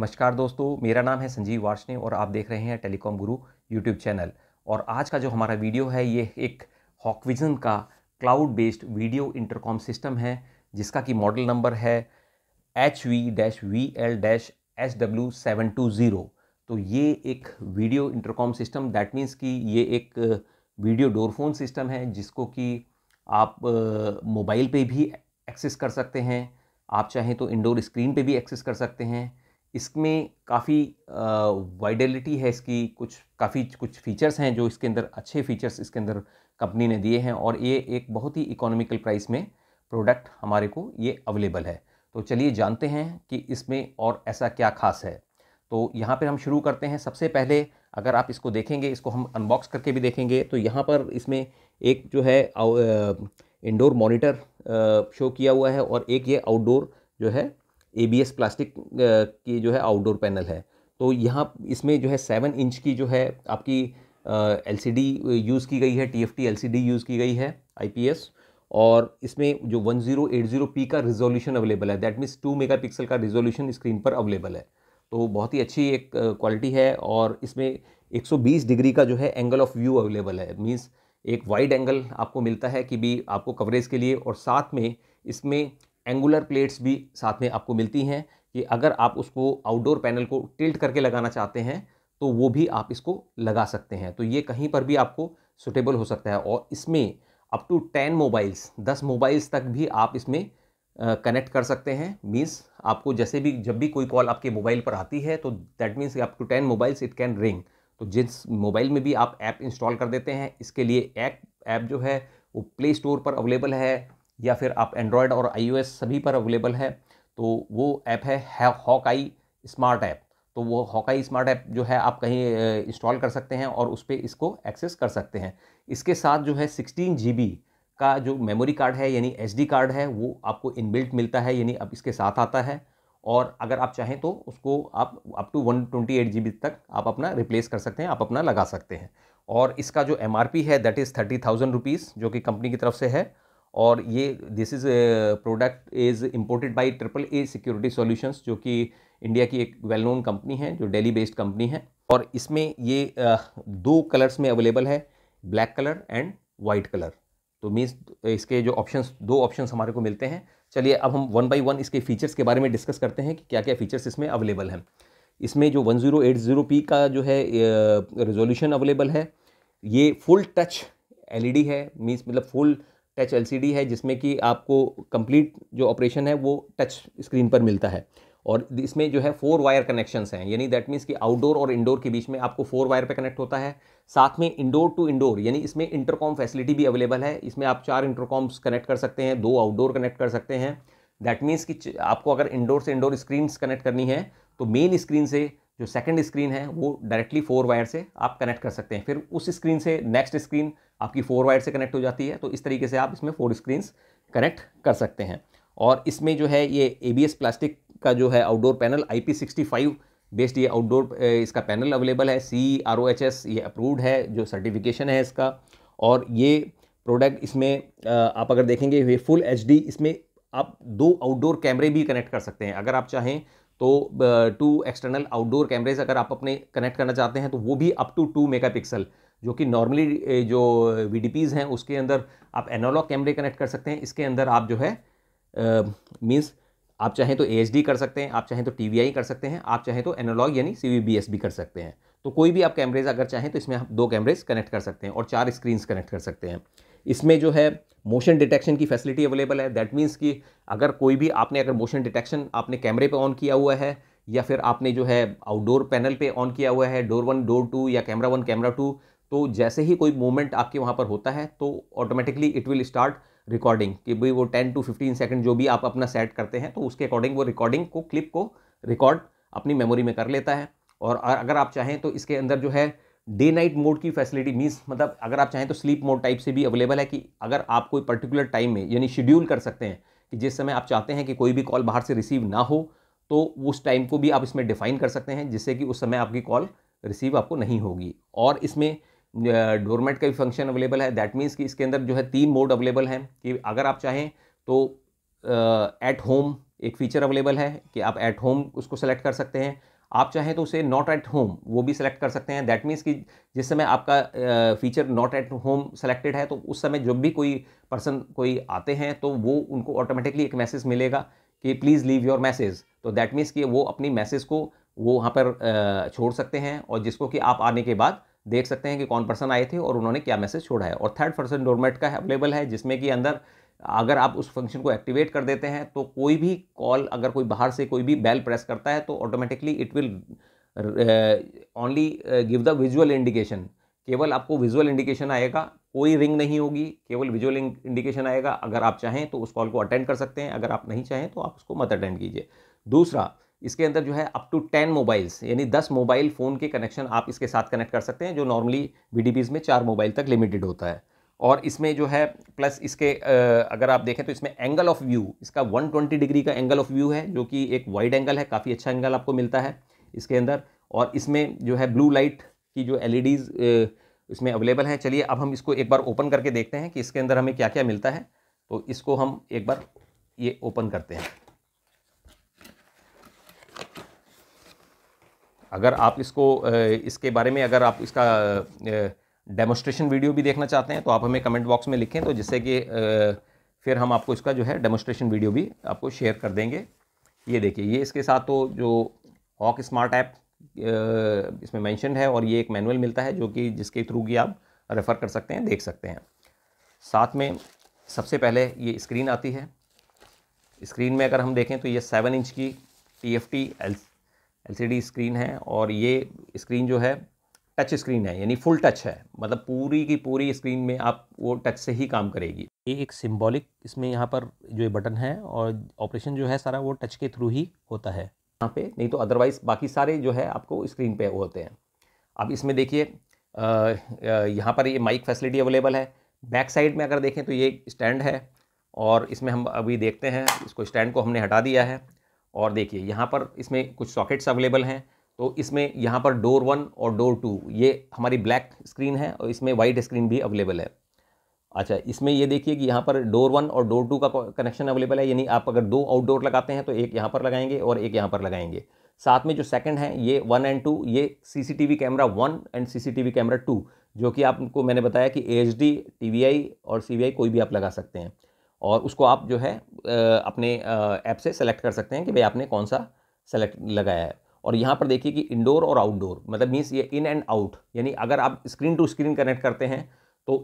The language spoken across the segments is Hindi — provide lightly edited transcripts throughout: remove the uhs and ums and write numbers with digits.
नमस्कार दोस्तों, मेरा नाम है संजीव वार्ष्णेय और आप देख रहे हैं टेलीकॉम गुरु यूट्यूब चैनल। और आज का जो हमारा वीडियो है ये एक हॉकविजन का cloud based video intercom system है, जिसका कि मॉडल नंबर है HV-VL-SW720। तो ये एक video intercom system, that means कि ये एक वीडियो डोरफोन सिस्टम है जिसको कि आप मोबाइल पे भी एक्सेस कर सकते हैं। आप चाहें तो इंडोर स्क्रीन पे भी एक्सेस कर सकते हैं। इसमें काफ़ी वाइडेलिटी है, इसकी कुछ फीचर्स हैं जो इसके अंदर अच्छे फीचर्स इसके अंदर कंपनी ने दिए हैं, और ये एक बहुत ही इकोनॉमिकल प्राइस में प्रोडक्ट हमारे को ये अवेलेबल है। तो चलिए जानते हैं कि इसमें और ऐसा क्या खास है। तो यहाँ पर हम शुरू करते हैं। सबसे पहले अगर आप इसको देखेंगे, इसको हम अनबॉक्स करके भी देखेंगे, तो यहाँ पर इसमें एक जो है इंडोर मॉनिटर शो किया हुआ है और एक ये आउटडोर जो है ABS प्लास्टिक की जो है आउटडोर पैनल है। तो यहाँ इसमें जो है 7 इंच की जो है आपकी LCD यूज़ की गई है, TFT LCD यूज़ की गई है IPS। और इसमें जो 1080p का रिजोल्यूशन अवेलेबल है, दैट मीन्स 2 मेगापिक्सल का रिजोल्यूशन स्क्रीन पर अवेलेबल है। तो बहुत ही अच्छी एक क्वालिटी है। और इसमें 120 डिग्री का जो है एंगल ऑफ व्यू अवेलेबल है, मीन्स एक वाइड एंगल आपको मिलता है कि भी आपको कवरेज के लिए। और साथ में इसमें एंगुलर प्लेट्स भी साथ में आपको मिलती हैं कि अगर आप उसको आउटडोर पैनल को टिल्ट करके लगाना चाहते हैं तो वो भी आप इसको लगा सकते हैं। तो ये कहीं पर भी आपको सुटेबल हो सकता है। और इसमें अप टू 10 मोबाइल्स तक भी आप इसमें कनेक्ट कर सकते हैं। मीन्स आपको जब भी कोई कॉल आपके मोबाइल पर आती है तो that means up to 10 mobiles it can ring. तो जिस मोबाइल में भी आप ऐप इंस्टॉल कर देते हैं, इसके लिए ऐप जो है वो प्ले स्टोर पर अवेलेबल है या फिर आप एंड्रॉयड और iOS सभी पर अवेलेबल है। तो वो ऐप है हॉकाई स्मार्ट ऐप। तो वो हॉकाई स्मार्ट ऐप जो है आप कहीं इंस्टॉल कर सकते हैं और उस पर इसको एक्सेस कर सकते हैं। इसके साथ जो है 16 GB का जो मेमोरी कार्ड है यानी SD कार्ड है वो आपको इनबिल्ट मिलता है, यानी अब इसके साथ आता है। और अगर आप चाहें तो उसको आप अप टू 128 GB तक आप अपना रिप्लेस कर सकते हैं, आप अपना लगा सकते हैं। और इसका जो MRP है दैट इज़ 30,000 रुपीज़, जो कि कंपनी की तरफ से है। और ये this is product is imported by AAA security solutions, जो कि इंडिया की एक वेल नोन कंपनी है, जो दिल्ली बेस्ड कंपनी है। और इसमें ये 2 कलर्स में अवेलेबल है, black colour and white colour. तो मीन्स इसके जो दो ऑप्शंस हमारे को मिलते हैं। चलिए अब हम 1 बाई 1 इसके फीचर्स के बारे में डिस्कस करते हैं कि क्या क्या फीचर्स इसमें अवेलेबल हैं। इसमें जो 1080p का जो है रेजोल्यूशन अवेलेबल है, ये फुल टच LED है, मीन्स मतलब फुल टच LCD है, जिसमें कि आपको कंप्लीट जो ऑपरेशन है वो टच स्क्रीन पर मिलता है। और इसमें जो है 4 वायर कनेक्शंस हैं, यानी दैट मीन्स कि आउटडोर और इंडोर के बीच में आपको 4 वायर पे कनेक्ट होता है। साथ में इंडोर टू इंडोर यानी इसमें इंटरकॉम फैसिलिटी भी अवेलेबल है। इसमें आप 4 इंटरकॉम्स कनेक्ट कर सकते हैं, 2 आउटडोर कनेक्ट कर सकते हैं। दैट मीन्स कि आपको अगर इंडोर से इंडोर स्क्रीन कनेक्ट करनी है तो मेन स्क्रीन से जो सेकंड स्क्रीन है वो डायरेक्टली 4 वायर से आप कनेक्ट कर सकते हैं। फिर उस स्क्रीन से नेक्स्ट स्क्रीन आपकी 4 वायर से कनेक्ट हो जाती है। तो इस तरीके से आप इसमें 4 स्क्रीन्स कनेक्ट कर सकते हैं। और इसमें जो है ये ABS प्लास्टिक का जो है आउटडोर पैनल IP65 बेस्ड ये आउटडोर इसका पैनल अवेलेबल है। CROHS ये अप्रूव्ड है, जो सर्टिफिकेशन है इसका। और ये प्रोडक्ट इसमें आप अगर देखेंगे ये फुल HD, इसमें आप 2 आउटडोर कैमरे भी कनेक्ट कर सकते हैं अगर आप चाहें तो। 2 एक्सटर्नल आउटडोर कैमरेज अगर आप अपने कनेक्ट करना चाहते हैं तो वो भी अप टू 2 मेगापिक्सल, जो कि नॉर्मली जो VDPs हैं उसके अंदर आप एनालॉग कैमरे कनेक्ट कर सकते हैं। इसके अंदर आप जो है मीन्स आप चाहें तो AHD कर सकते हैं, आप चाहें तो TVI कर सकते हैं, आप चाहें तो एनालॉग यानी CVBS भी कर सकते हैं। तो कोई भी आप कैमरेज अगर चाहें तो इसमें आप 2 कैमरेज कनेक्ट कर सकते हैं और 4 स्क्रीन्स कनेक्ट कर सकते हैं। इसमें जो है मोशन डिटेक्शन की फैसिलिटी अवेलेबल है। दैट मीन्स कि अगर कोई भी अगर मोशन डिटेक्शन आपने कैमरे पे ऑन किया हुआ है या फिर आपने जो है आउटडोर पैनल पे ऑन किया हुआ है, डोर 1 डोर 2 या कैमरा 1 कैमरा 2, तो जैसे ही कोई मूवमेंट आपके वहाँ पर होता है तो automatically it will start recording, कि भाई वो 10 to 15 सेकंड जो भी आप अपना सेट करते हैं तो उसके अकॉर्डिंग वो रिकॉर्डिंग को क्लिप को रिकॉर्ड अपनी मेमोरी में कर लेता है। और अगर आप चाहें तो इसके अंदर जो है डे नाइट मोड की फैसिलिटी, मीन्स मतलब अगर आप चाहें तो स्लीप मोड टाइप से भी अवेलेबल है, कि अगर आप कोई पर्टिकुलर टाइम में यानी शेड्यूल कर सकते हैं कि जिस समय आप चाहते हैं कि कोई भी कॉल बाहर से रिसीव ना हो, तो उस टाइम को भी आप इसमें डिफाइन कर सकते हैं जिससे कि उस समय आपकी कॉल रिसीव आपको नहीं होगी। और इसमें डोरमेट का भी फंक्शन अवेलेबल है। दैट मीन्स कि इसके अंदर जो है 3 मोड अवेलेबल हैं, कि अगर आप चाहें तो एट होम एक फ़ीचर अवेलेबल है कि आप एट होम उसको सेलेक्ट कर सकते हैं। आप चाहें तो उसे नॉट एट होम वो भी सेलेक्ट कर सकते हैं। दैट मीन्स कि जिस समय आपका feature not at home selected है, तो उस समय जब भी कोई पर्सन कोई आते हैं तो वो उनको ऑटोमेटिकली एक मैसेज मिलेगा कि प्लीज़ लीव योर मैसेज। तो दैट मीन्स कि वो अपनी मैसेज को वो वहाँ पर छोड़ सकते हैं, और जिसको कि आप आने के बाद देख सकते हैं कि कौन पर्सन आए थे और उन्होंने क्या मैसेज छोड़ा है। और थर्ड पर्सन डोरमेट का अवेलेबल है, जिसमें कि अंदर अगर आप उस फंक्शन को एक्टिवेट कर देते हैं तो कोई भी कॉल, अगर कोई बाहर से कोई भी बेल प्रेस करता है तो automatically it will only give the visual indication. केवल आपको विजुअल इंडिकेशन आएगा, कोई रिंग नहीं होगी, केवल विजुअल इंडिकेशन आएगा। अगर आप चाहें तो उस कॉल को अटेंड कर सकते हैं, अगर आप नहीं चाहें तो आप उसको मत अटेंड कीजिए। दूसरा, इसके अंदर जो है अप टू 10 मोबाइल्स यानी 10 मोबाइल फ़ोन के कनेक्शन आप इसके साथ कनेक्ट कर सकते हैं, जो नॉर्मली वीडीपीज़ में 4 मोबाइल तक लिमिटेड होता है। और इसमें जो है प्लस इसके अगर आप देखें तो इसमें एंगल ऑफ व्यू, इसका 120 डिग्री का एंगल ऑफ व्यू है, जो कि एक वाइड एंगल है, काफ़ी अच्छा एंगल आपको मिलता है इसके अंदर। और इसमें जो है ब्लू लाइट की जो एलईडीज़ इसमें अवेलेबल हैं। चलिए अब हम इसको एक बार ओपन करके देखते हैं कि इसके अंदर हमें क्या क्या मिलता है। तो इसको हम एक बार ये ओपन करते हैं। अगर आप इसको इसके बारे में अगर आप इसका डेमोस्ट्रेशन वीडियो भी देखना चाहते हैं तो आप हमें कमेंट बॉक्स में लिखें, तो जिससे कि फिर हम आपको इसका जो है डेमोस्ट्रेशन वीडियो भी आपको शेयर कर देंगे। ये देखिए, ये इसके साथ तो जो हॉक स्मार्ट ऐप इसमें मेंशन है, और ये एक मैनुअल मिलता है जो कि जिसके थ्रू की आप रेफ़र कर सकते हैं, देख सकते हैं। साथ में सबसे पहले ये स्क्रीन आती है। स्क्रीन में अगर हम देखें तो ये 7 इंच की TFT LCD स्क्रीन है, और ये स्क्रीन जो है टच स्क्रीन है, यानी फुल टच है, मतलब पूरी की पूरी स्क्रीन में आप वो टच से ही काम करेगी। ये एक सिंबॉलिक इसमें यहाँ पर जो ये बटन है, और ऑपरेशन जो है सारा वो टच के थ्रू ही होता है यहाँ पे, नहीं तो अदरवाइज़ बाकी सारे जो है आपको स्क्रीन पे होते हैं। अब इसमें देखिए यहाँ पर ये माइक फैसिलिटी अवेलेबल है। बैक साइड में अगर देखें तो ये स्टैंड है, और इसमें हम अभी देखते हैं, इसको स्टैंड को हमने हटा दिया है। और देखिए यहाँ पर इसमें कुछ सॉकेट्स अवेलेबल हैं। तो इसमें यहाँ पर डोर 1 और डोर 2 ये हमारी ब्लैक स्क्रीन है, और इसमें वाइट स्क्रीन भी अवेलेबल है। अच्छा, इसमें ये देखिए कि यहाँ पर डोर 1 और डोर 2 का कनेक्शन अवेलेबल है, यानी आप अगर 2 आउटडोर लगाते हैं तो एक यहाँ पर लगाएंगे और एक यहाँ पर लगाएंगे। साथ में जो सेकंड है ये 1 और 2, ये CCTV camera 1 and CCTV camera 2, जो कि आपको मैंने बताया कि HD, TVI और CVI कोई भी आप लगा सकते हैं, और उसको आप जो है अपने ऐप से सेलेक्ट कर सकते हैं कि भाई आपने कौन सा सेलेक्ट लगाया है। और यहाँ पर देखिए कि इंडोर और आउटडोर, मतलब मीन्स ये इन एंड आउट, यानी अगर आप स्क्रीन टू स्क्रीन कनेक्ट करते हैं तो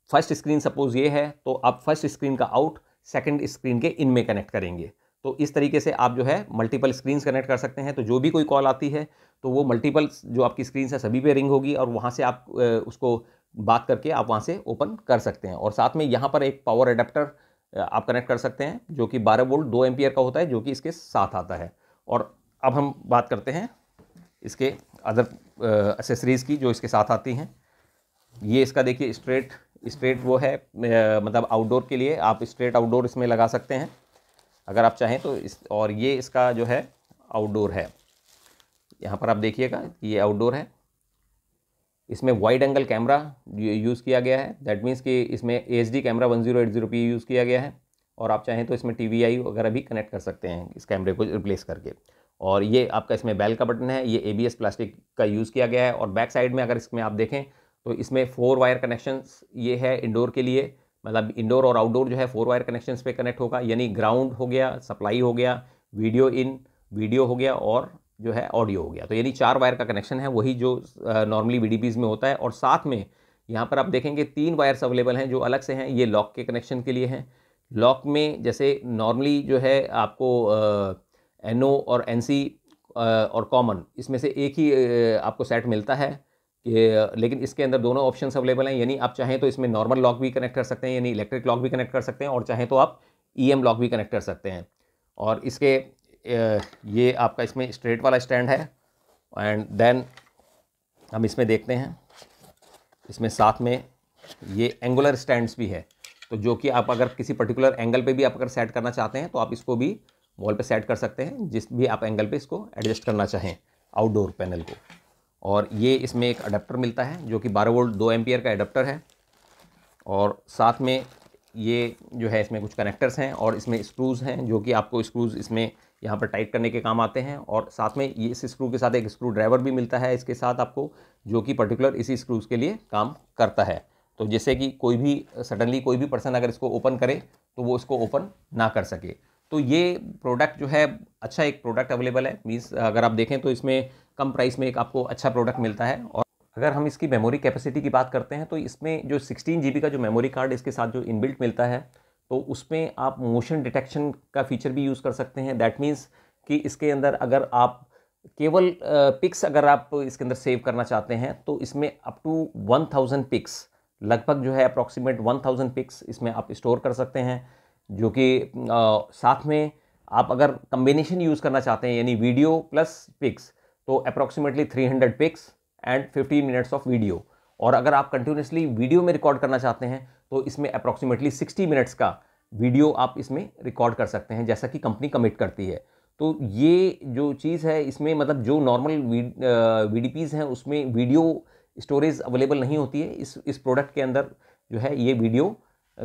फर्स्ट स्क्रीन सपोज ये है, तो आप फर्स्ट स्क्रीन का आउट सेकंड स्क्रीन के इन में कनेक्ट करेंगे। तो इस तरीके से आप जो है मल्टीपल स्क्रीन्स कनेक्ट कर सकते हैं। तो जो भी कोई कॉल आती है तो वो मल्टीपल जो आपकी स्क्रीन है सभी पे रिंग होगी, और वहाँ से आप उसको बात करके आप वहाँ से ओपन कर सकते हैं। और साथ में यहाँ पर एक पावर एडाप्टर आप कनेक्ट कर सकते हैं, जो कि 12 वोल्ट 2 एम्पियर का होता है, जो कि इसके साथ आता है। और अब हम बात करते हैं इसके अदर एक्सेसरीज़ की जो इसके साथ आती हैं। ये इसका देखिए स्ट्रेट वो है, मतलब आउटडोर के लिए आप स्ट्रेट आउटडोर इसमें लगा सकते हैं अगर आप चाहें तो। और ये इसका जो है आउटडोर है, यहाँ पर आप देखिएगा ये आउटडोर है। इसमें वाइड एंगल कैमरा यूज़ किया गया है, दैट मीन्स कि इसमें HD कैमरा 1080p यूज़ किया गया है, और आप चाहें तो इसमें TVI वगैरह भी कनेक्ट कर सकते हैं इस कैमरे को रिप्लेस करके। और ये आपका इसमें बेल का बटन है, ये ABS प्लास्टिक का यूज़ किया गया है। और बैक साइड में अगर इसमें आप देखें तो इसमें 4 वायर कनेक्शंस ये है इंडोर के लिए, मतलब इंडोर और आउटडोर जो है 4 वायर कनेक्शंस पे कनेक्ट होगा, यानी ग्राउंड हो गया, सप्लाई हो गया, वीडियो इन वीडियो हो गया, और जो है ऑडियो हो गया। तो यानी 4 वायर का कनेक्शन है, वही जो नॉर्मली VDPs में होता है। और साथ में यहाँ पर आप देखेंगे 3 वायर्स अवेलेबल हैं जो अलग से हैं, ये लॉक के कनेक्शन के लिए हैं। लॉक में जैसे नॉर्मली जो है आपको NO और NC और कॉमन इसमें से एक ही आपको सेट मिलता है, लेकिन इसके अंदर दोनों ऑप्शंस अवेलेबल हैं, यानी आप चाहें तो इसमें नॉर्मल लॉक भी कनेक्ट कर सकते हैं, यानी इलेक्ट्रिक लॉक भी कनेक्ट कर सकते हैं, और चाहें तो आप EM लॉक भी कनेक्ट कर सकते हैं। और इसके ये आपका इसमें स्ट्रेट वाला स्टैंड है। एंड देन हम इसमें देखते हैं, इसमें साथ में ये एंगुलर स्टैंड्स भी है, तो जो कि आप अगर किसी पर्टिकुलर एंगल पे भी आप अगर सेट करना चाहते हैं तो आप इसको भी वॉल पे सेट कर सकते हैं, जिस भी आप एंगल पे इसको एडजस्ट करना चाहें आउटडोर पैनल को। और ये इसमें एक अडेप्टर मिलता है जो कि 12 वोल्ट 2 एम्पियर का अडेप्टर है। और साथ में ये जो है इसमें कुछ कनेक्टर्स हैं और इसमें स्क्रूज़ हैं, जो कि आपको स्क्रूज़ इसमें यहाँ पर टाइट करने के काम आते हैं। और साथ में ये इस स्क्रू के साथ एक स्क्रू ड्राइवर भी मिलता है इसके साथ आपको, जो कि पर्टिकुलर इसी स्क्रूज़ के लिए काम करता है। तो जैसे कि कोई भी सडनली कोई भी पर्सन अगर इसको ओपन करे तो वो इसको ओपन ना कर सके। तो ये प्रोडक्ट जो है अच्छा एक प्रोडक्ट अवेलेबल है, मीन्स अगर आप देखें तो इसमें कम प्राइस में एक आपको अच्छा प्रोडक्ट मिलता है। और अगर हम इसकी मेमोरी कैपेसिटी की बात करते हैं तो इसमें जो 16 GB का जो मेमोरी कार्ड इसके साथ जो इनबिल्ट मिलता है, तो उसमें आप मोशन डिटेक्शन का फीचर भी यूज़ कर सकते हैं। दैट मीन्स कि इसके अंदर अगर आप केवल पिक्स अगर आप इसके अंदर सेव करना चाहते हैं तो इसमें अप टू 1000 पिक्स, लगभग जो है अप्रॉक्सीमेट 1000 पिक्स इसमें आप स्टोर कर सकते हैं। जो कि साथ में आप अगर कम्बिनेशन यूज़ करना चाहते हैं यानी वीडियो प्लस पिक्स, तो approximately 300 pics and 15 minutes of video. और अगर आप कंटिन्यूसली वीडियो में रिकॉर्ड करना चाहते हैं तो इसमें अप्रॉक्सीमेटली 60 मिनट्स का वीडियो आप इसमें रिकॉर्ड कर सकते हैं, जैसा कि कंपनी कमिट करती है। तो ये जो चीज़ है इसमें मतलब जो नॉर्मल VDPs हैं उसमें वीडियो स्टोरेज अवेलेबल नहीं होती है। इस प्रोडक्ट के अंदर जो है ये वीडियो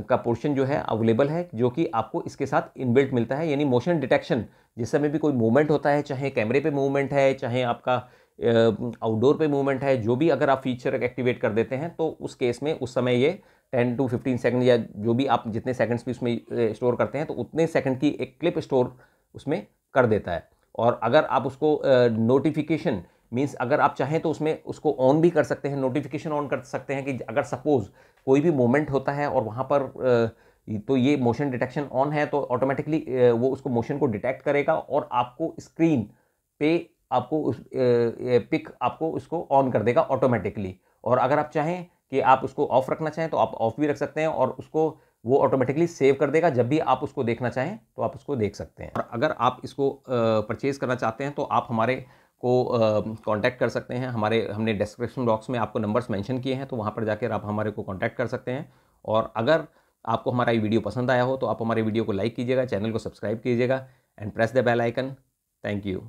का पोर्शन जो है अवेलेबल है, जो कि आपको इसके साथ इनबिल्ट मिलता है। यानी मोशन डिटेक्शन जिस समय भी कोई मूवमेंट होता है, चाहे कैमरे पे मूवमेंट है, चाहे आपका आउटडोर पे मूवमेंट है, जो भी अगर आप फीचर एक्टिवेट कर देते हैं तो उस केस में उस समय ये 10 to 15 सेकंड या जो भी आप जितने सेकंड्स भी उसमें स्टोर करते हैं तो उतने सेकंड की एक क्लिप स्टोर उसमें कर देता है। और अगर आप उसको नोटिफिकेशन मीन्स अगर आप चाहें तो उसमें उसको ऑन भी कर सकते हैं, नोटिफिकेशन ऑन कर सकते हैं कि अगर सपोज कोई भी मूवमेंट होता है और वहाँ पर तो ये मोशन डिटेक्शन ऑन है तो ऑटोमेटिकली वो उसको मोशन को डिटेक्ट करेगा और आपको स्क्रीन पे आपको उस पिक आपको उसको ऑन कर देगा ऑटोमेटिकली। और अगर आप चाहें कि आप उसको ऑफ रखना चाहें तो आप ऑफ भी रख सकते हैं और उसको वो ऑटोमेटिकली सेव कर देगा। जब भी आप उसको देखना चाहें तो आप उसको देख सकते हैं। और अगर आप इसको परचेज़ करना चाहते हैं तो आप हमारे को कांटेक्ट कर सकते हैं। हमने डिस्क्रिप्शन बॉक्स में आपको नंबर्स मेंशन किए हैं, तो वहाँ पर जाकर आप हमारे को कांटेक्ट कर सकते हैं। और अगर आपको हमारा ये वीडियो पसंद आया हो तो आप हमारे वीडियो को लाइक कीजिएगा, चैनल को सब्सक्राइब कीजिएगा and press the bell icon. Thank you.